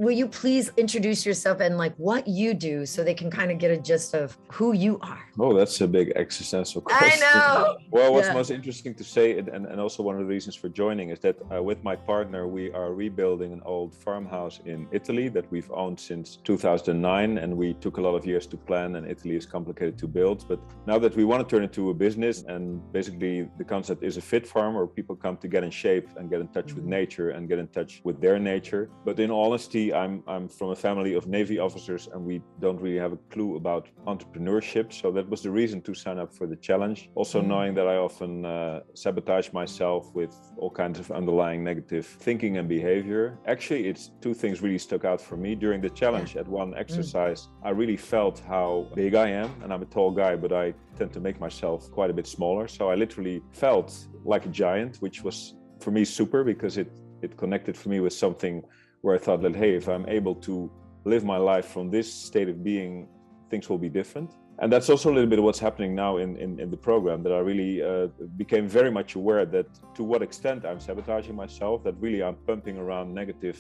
will you please introduce yourself and like what you do so they can kind of get a gist of who you are? Oh, that's a big existential question. I know. Well, what's most interesting to say, and also one of the reasons for joining, is that with my partner, we are rebuilding an old farmhouse in Italy that we've owned since 2009. And we took a lot of years to plan, and Italy is complicated to build. But now that we want to turn it into a business, and basically the concept is a fit farm where people come to get in shape and get in touch with nature and get in touch with their nature. But in all honesty, I'm from a family of Navy officers, and we don't really have a clue about entrepreneurship. So that was the reason to sign up for the challenge. Also knowing that I often sabotage myself with all kinds of underlying negative thinking and behavior. Actually, it's two things really stuck out for me during the challenge. At one exercise, I really felt how big I am, and I'm a tall guy, but I tend to make myself quite a bit smaller. So I literally felt like a giant, which was for me super, because it connected for me with something where I thought that, hey, if I'm able to live my life from this state of being, things will be different. And that's also a little bit of what's happening now in the program, that I really became very much aware that to what extent I'm sabotaging myself, that really I'm pumping around negative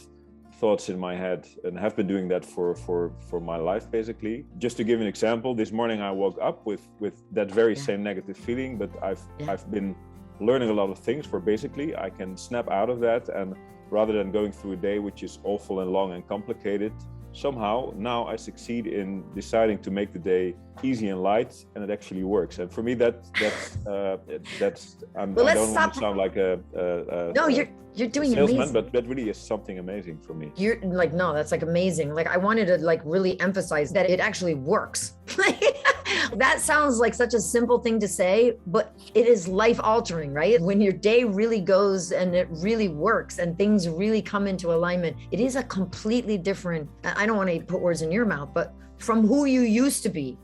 thoughts in my head, and have been doing that for my life, basically. Just to give an example, this morning I woke up with that very same negative feeling, but I've been learning a lot of things where basically I can snap out of that, and rather than going through a day which is awful and long and complicated, somehow now I succeed in deciding to make the day easy and light, and it actually works. And for me, that's I don't want to sound like you're doing salesman, amazing. but that really is something amazing for me. You're like, no, that's like amazing. Like I wanted to like really emphasize that it actually works. That sounds like such a simple thing to say, but it is life altering, right? When your day really goes and it really works and things really come into alignment, it is a completely different, I don't want to put words in your mouth, but from who you used to be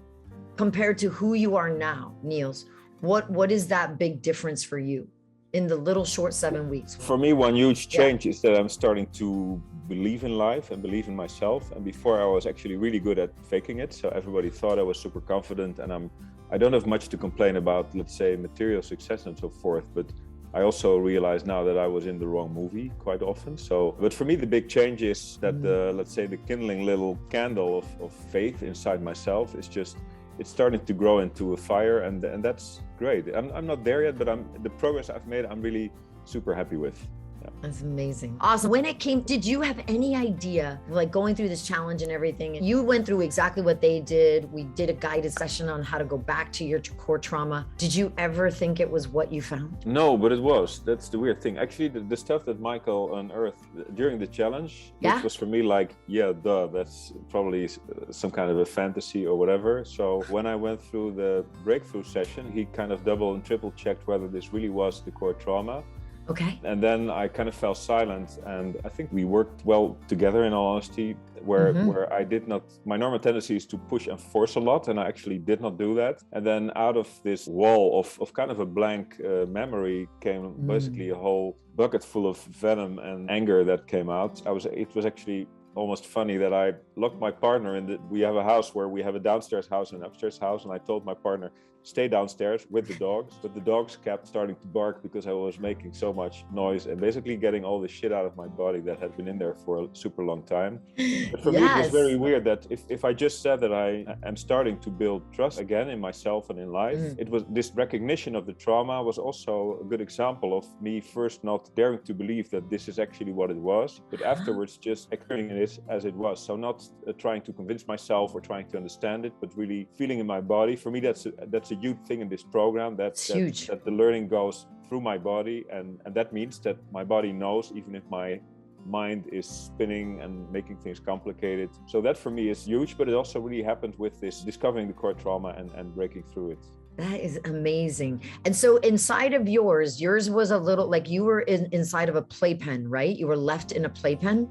compared to who you are now, Niels, what is that big difference for you in the little short 7 weeks? For me, one huge change is that I'm starting to believe in life and believe in myself. And before I was actually really good at faking it. So everybody thought I was super confident, and I don't have much to complain about, let's say, material success and so forth. But I also realize now that I was in the wrong movie quite often. So, but for me, the big change is that let's say the kindling little candle of faith inside myself is just, it's starting to grow into a fire, and that's great. I'm not there yet, but the progress I've made, I'm really super happy with. Yeah. That's amazing. Awesome. When it came, did you have any idea, like going through this challenge and everything, you went through exactly what they did. We did a guided session on how to go back to your core trauma. Did you ever think it was what you found? No, but it was. That's the weird thing. Actually, the stuff that Michael unearthed during the challenge, which was for me like, yeah, duh, that's probably some kind of a fantasy or whatever. So when I went through the breakthrough session, he kind of double and triple checked whether this really was the core trauma. Okay. And then I kind of fell silent, and I think we worked well together, in all honesty, where I did not, my normal tendency is to push and force a lot, and I actually did not do that. And then out of this wall of kind of a blank memory came basically a whole bucket full of venom and anger that came out. It was actually almost funny that I locked my partner in. We have a house where we have a downstairs house and an upstairs house, and I told my partner, stay downstairs with the dogs, but the dogs kept starting to bark because I was making so much noise and basically getting all the shit out of my body that had been in there for a super long time. But for me, it was very weird that if I just said that I am starting to build trust again in myself and in life, it was this recognition of the trauma was also a good example of me first not daring to believe that this is actually what it was, but afterwards just accepting it as it was. So not trying to convince myself or trying to understand it, but really feeling in my body. For me, that's a huge thing in this program, that the learning goes through my body, and that means that my body knows even if my mind is spinning and making things complicated. So that for me is huge, but it also really happened with this discovering the core trauma and breaking through it. That is amazing. And so inside of yours was a little like you were inside of a playpen, right? You were left in a playpen,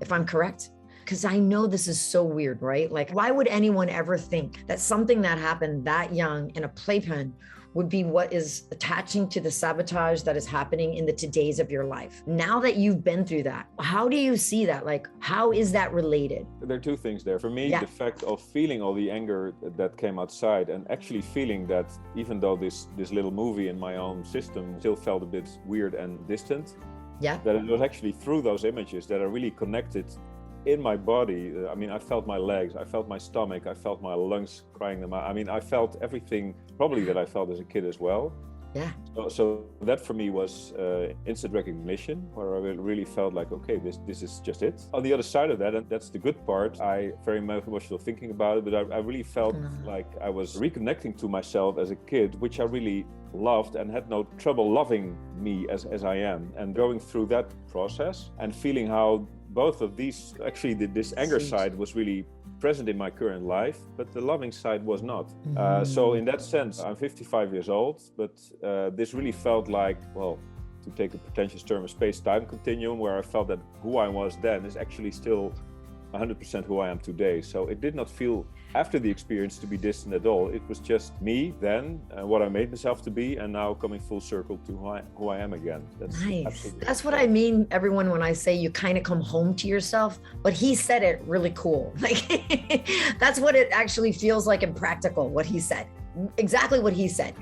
if I'm correct? Because I know this is so weird, right? Like, why would anyone ever think that something that happened that young in a playpen would be what is attaching to the sabotage that is happening in the todays of your life? Now that you've been through that, how do you see that? Like, how is that related? There are two things there. For me, the fact of feeling all the anger that came outside, and actually feeling that even though this little movie in my own system still felt a bit weird and distant, that it was actually through those images that I really connected in my body. I mean, I felt my legs, I felt my stomach, I felt my lungs crying them out. I mean, I felt everything probably that I felt as a kid as well. Yeah. So that for me was instant recognition, where I really felt like, okay, this is just it. On the other side of that, and that's the good part, I very much still thinking about it, but I really felt like I was reconnecting to myself as a kid, which I really loved and had no trouble loving me as I am. And going through that process and feeling how both of these, actually this anger side was really present in my current life, but the loving side was not. So in that sense, I'm 55 years old, but this really felt like, well, to take a pretentious term, a space-time continuum, where I felt that who I was then is actually still 100% who I am today. So it did not feel, after the experience, to be distant at all. It was just me then, what I made myself to be, and now coming full circle to who I am again. That's nice. That's what I mean, everyone, when I say you kind of come home to yourself. But he said it really cool. Like, that's what it actually feels like in practical, what he said. Exactly what he said.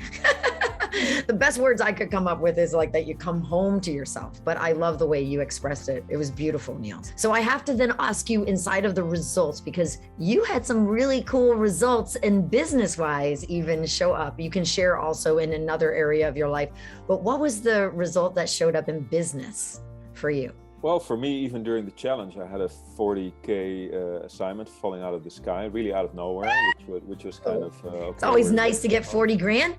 The best words I could come up with is like that you come home to yourself. But I love the way you expressed it. It was beautiful, Niels. So I have to then ask you inside of the results, because you had some really cool results and business-wise even show up. You can share also in another area of your life. But what was the result that showed up in business for you? Well, for me, even during the challenge, I had a 40K assignment falling out of the sky, really out of nowhere, which was kind of... okay, it's always nice to get 40 grand.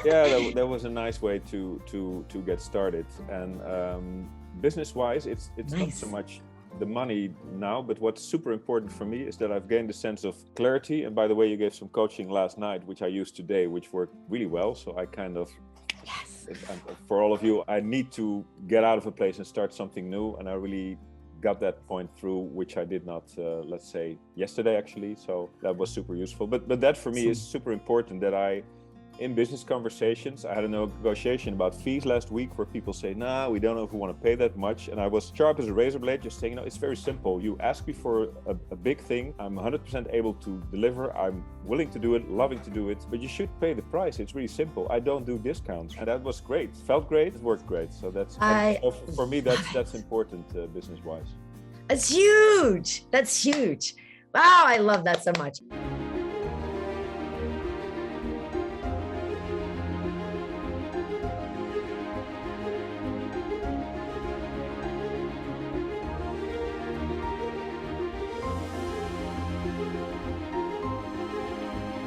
Yeah, that was a nice way to get started. And business-wise, it's nice. Not so much the money now, but what's super important for me is that I've gained a sense of clarity. And by the way, you gave some coaching last night, which I used today, which worked really well. So I kind of... Yes. And for all of you, I need to get out of a place and start something new. And I really got that point through, which I did not, let's say, yesterday, actually. So that was super useful. But that for me is super important, that in business conversations, I had a negotiation about fees last week where people say, nah, we don't know if we want to pay that much. And I was sharp as a razor blade, just saying, it's very simple. You ask me for a big thing. I'm 100% able to deliver. I'm willing to do it, loving to do it, but you should pay the price. It's really simple. I don't do discounts. And that was great. Felt great. It worked great. So for me, that's important business-wise. That's huge. That's huge. Wow, I love that so much.